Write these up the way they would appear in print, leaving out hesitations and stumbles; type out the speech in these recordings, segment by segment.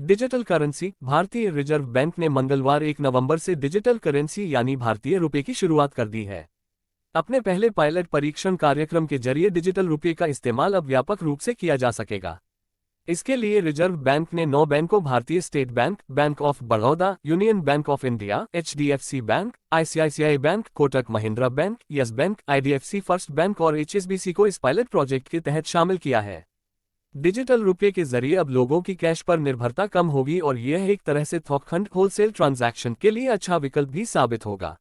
Digital currency. भारतीय reserve bank ने मंगलवार 1 नवंबर से डिजिटल करेंसी यानी भारतीय रुपये की शुरुआत कर दी है। अपने पहले पायलट परीक्षण कार्यक्रम के जरिए डिजिटल रुपये का इस्तेमाल अब व्यापक रूप से किया जा सकेगा। इसके लिए रिजर्व बैंक ने 9 बैंकों भारतीय state bank, bank of Baroda, union bank of India, HDFC bank, ICICI bank, Kotak Mahindra bank, yes bank, IDFC first bank और HSBC को इस पायलट प्रोजेक्ट के तहत शामिल किया है। डिजिटल रुपये के जरिए अब लोगों की कैश पर निर्भरता कम होगी और यह एक तरह से थोकखंड होलसेल ट्रांजैक्शन के लिए अच्छा विकल्प भी साबित होगा।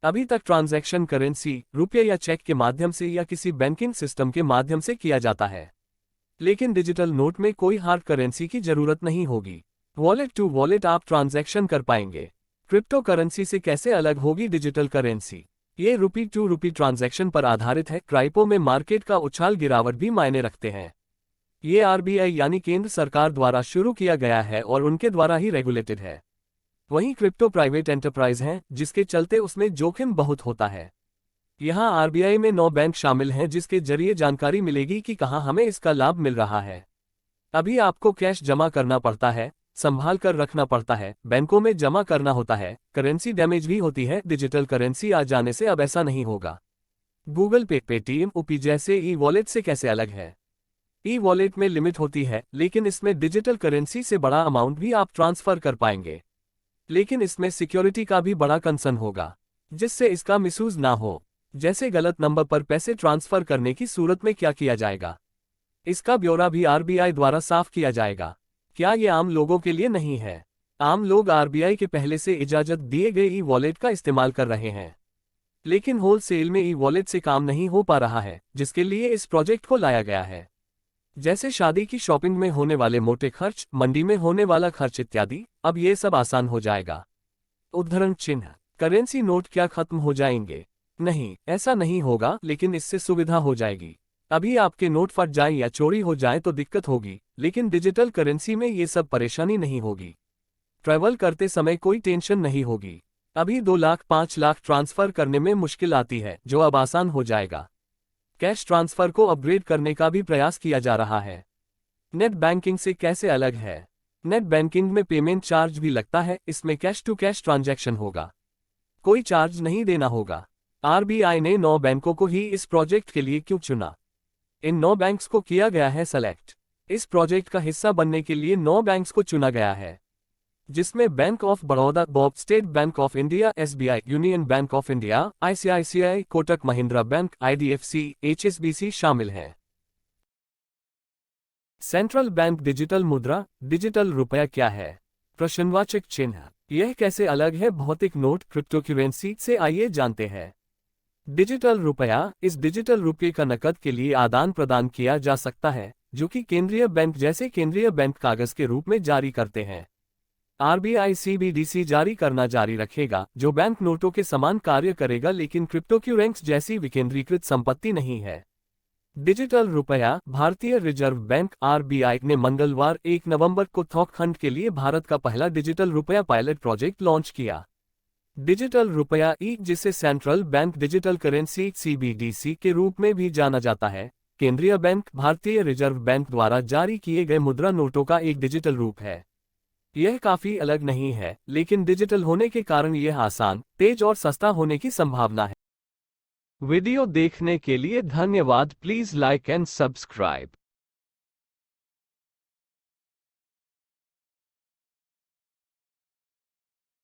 अभी तक ट्रांजैक्शन करेंसी, रुपये या चेक के माध्यम से या किसी बैंकिंग सिस्टम के माध्यम से किया जाता है, लेकिन डिजिटल नोट में कोई हार्ड करेंसी की जरूरत नहीं होगी। वॉलेट टू वॉलेट आप ट्रांजैक्शन कर पाएंगे। क्रिप्टो करेंसी से कैसे अलग होगी डिजिटल करेंसी? ये रुपी टू रुपी ट्रांजैक्शन पर आधारित है। क्राइपो में मार्केट का उछाल गिरावट भी मायने रखते हैं। ये RBI यानी केंद्र सरकार द्वारा शुरू किया गया है और उनके द्वारा ही रेगुलेटेड है। वहीं क्रिप्टो प्राइवेट एंटरप्राइज है, जिसके चलते उसमें जोखिम बहुत होता है। यहाँ RBI में 9 बैंक शामिल हैं, जिसके जरिए जानकारी मिलेगी कि कहाँ हमें इसका लाभ मिल रहा है। अभी आपको कैश जमा करना पड़ता है, संभाल कर रखना पड़ता है, बैंकों में जमा करना होता है, करेंसी डैमेज भी होती है। डिजिटल करेंसी आ जाने से अब ऐसा नहीं होगा। गूगल पे, पेटीएम, UPI जैसे ई-वॉलेट से कैसे अलग है? ई-वॉलेट में लिमिट होती है, लेकिन इसमें डिजिटल करेंसी से बड़ा अमाउंट भी आप ट्रांसफर कर पाएंगे। लेकिन इसमें सिक्योरिटी का भी बड़ा कंसर्न होगा, जिससे इसका मिसयूज ना हो। जैसे गलत नंबर पर पैसे ट्रांसफर करने की सूरत में क्या किया जाएगा, इसका ब्यौरा भी RBI द्वारा साफ किया जाएगा। क्या ये आम लोगों के लिए नहीं है? आम लोग RBI के पहले से इजाजत दिए गए ई-वॉलेट का इस्तेमाल कर रहे हैं, लेकिन होलसेल में ई-वॉलेट से काम नहीं हो पा रहा है, जिसके लिए इस प्रोजेक्ट को लाया गया है। जैसे शादी की शॉपिंग में होने वाले मोटे खर्च, मंडी में होने वाला खर्च इत्यादि, अब ये सब आसान हो जाएगा। उद्धरण चिन्ह। करेंसी नोट क्या खत्म हो जाएंगे? नहीं, ऐसा नहीं होगा, लेकिन इससे सुविधा हो जाएगी। अभी आपके नोट फट जाए या चोरी हो जाए तो दिक्कत होगी, लेकिन डिजिटल करेंसी में ये सब परेशानी नहीं होगी। ट्रैवल करते समय कोई टेंशन नहीं होगी। अभी 2 लाख 5 लाख ट्रांसफर करने में मुश्किल आती है, जो अब आसान हो जाएगा। कैश ट्रांसफर को अपग्रेड करने का भी प्रयास किया जा रहा है। नेट बैंकिंग से कैसे अलग है? नेट बैंकिंग में पेमेंट चार्ज भी लगता है, इसमें कैश टू कैश ट्रांजैक्शन होगा, कोई चार्ज नहीं देना होगा। RBI ने 9 बैंकों को ही इस प्रोजेक्ट के लिए क्यों चुना? इन 9 बैंक्स को किया गया है सेलेक्ट। इस प्रोजेक्ट का हिस्सा बनने के लिए 9 बैंक्स को चुना गया है, जिसमें bank of Baroda, Bob, state bank of India, SBI, union bank of India, ICICI, Kotak Mahindra bank, IDFC, HSBC शामिल हैं। सेंट्रल बैंक डिजिटल मुद्रा, डिजिटल रुपया क्या है? प्रश्नवाचक चिन्ह। यह कैसे अलग है भौतिक नोट, क्रिप्टोकरेंसी से? आइए जानते हैं। डिजिटल रुपया। इस डिजिटल रुपये का नकद के लिए आदान प्रदान किया जा सकता है, जो कि केंद्रीय बैंक जैसे केंद्रीय बैंक कागज के रूप में जारी करते हैं। RBI CBDC जारी करना जारी रखेगा, जो बैंक नोटों के समान कार्य करेगा, लेकिन क्रिप्टोकरेंसी जैसी विकेंद्रीकृत संपत्ति नहीं है। डिजिटल रुपया। भारतीय रिजर्व बैंक RBI ने मंगलवार 1 नवंबर को थोकखंड के लिए भारत का पहला डिजिटल रुपया पायलट प्रोजेक्ट लॉन्च किया। डिजिटल रुपया जिसे central bank digital currency CBDC के रूप में भी जाना जाता है, केंद्रीय बैंक भारतीय रिजर्व बैंक द्वारा जारी किए गए मुद्रा नोटों का एक डिजिटल रूप है। यह काफी अलग नहीं है, लेकिन डिजिटल होने के कारण यह आसान, तेज और सस्ता होने की संभावना है। वीडियो देखने के लिए धन्यवाद। Please like and subscribe.